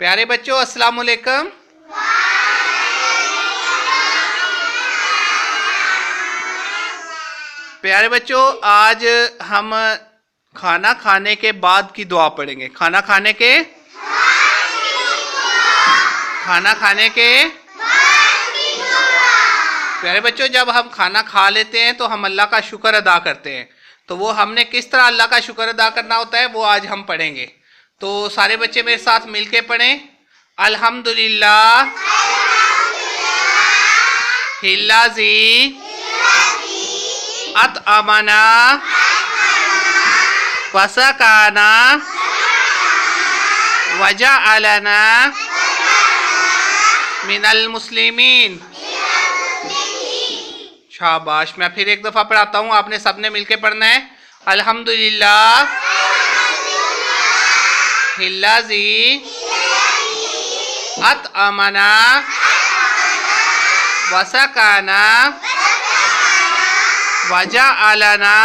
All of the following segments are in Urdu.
پیارے بچوں السلام علیکم. پیارے بچوں آج ہم کھانا کھانے کے بعد کی دعا پڑھیں گے. کھانا کھانے کے پیارے بچوں جب ہم کھانا کھا لیتے ہیں تو ہم اللہ کا شکر ادا کرتے ہیں. تو وہ ہم نے کس طرح اللہ کا شکر ادا کرنا ہوتا ہے وہ آج ہم پڑھیں گے. تو سارے بچے میرے ساتھ مل کے پڑھیں. الحمدللہ الذی اطعمنا وسقانا وجعلنا من المسلمین. شاباش. میں پھر ایک دفعہ پڑھاتا ہوں, آپ نے سب نے مل کے پڑھنا ہے. الحمدللہ الذی اطعمنا وسقانا وجعلنا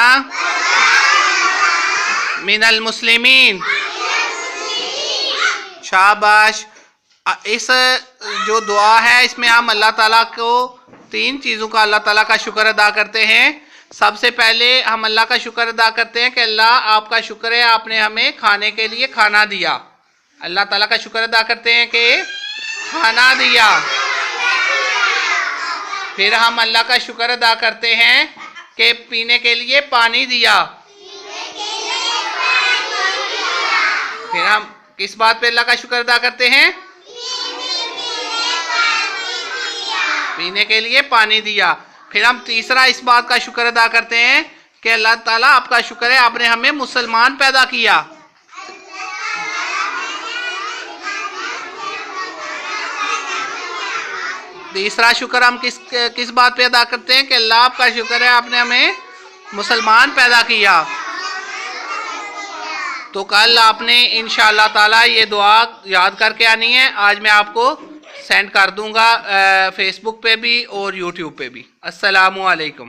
من المسلمین. شاباش. اس جو دعا ہے اس میں ہم اللہ تعالیٰ کو 3 چیزوں کا اللہ تعالیٰ کا شکر ادا کرتے ہیں. سب سے پہلے ہم اللہ کا شکر ادا کرتے ہیں کہ اللہ آپ کا شکر ہے آپ نے ہمیں کھانے کے لیے کھانا دیا. اللہ تعالیٰ کا شکر ادا کرتے ہیں کہ کھانا دیا. پھر ہم اللہ کا شکر ادا کرتے ہیں کہ پینے کے لیے پانی دیا. پھر ہم کس بات پہ اللہ کا شکر ادا کرتے ہیں؟ پینے کے لیے پانی دیا. پھر ہم تیسرا اس بات کا شکر ادا کرتے ہیں کہ اللہ تعالیٰ آپ کا شکر ہے آپ نے ہمیں مسلمان پیدا کیا. تیسرا شکر ہم کس بات پہ ادا کرتے ہیں کہ اللہ آپ کا شکر ہے آپ نے ہمیں مسلمان پیدا کیا. تو کل آپ نے انشاءاللہ تعالیٰ یہ دعا یاد کر کے آنی ہے. آج میں آپ کو سینڈ کر دوں گا فیس بک پہ بھی اور یوٹیوب پہ بھی. السلام علیکم.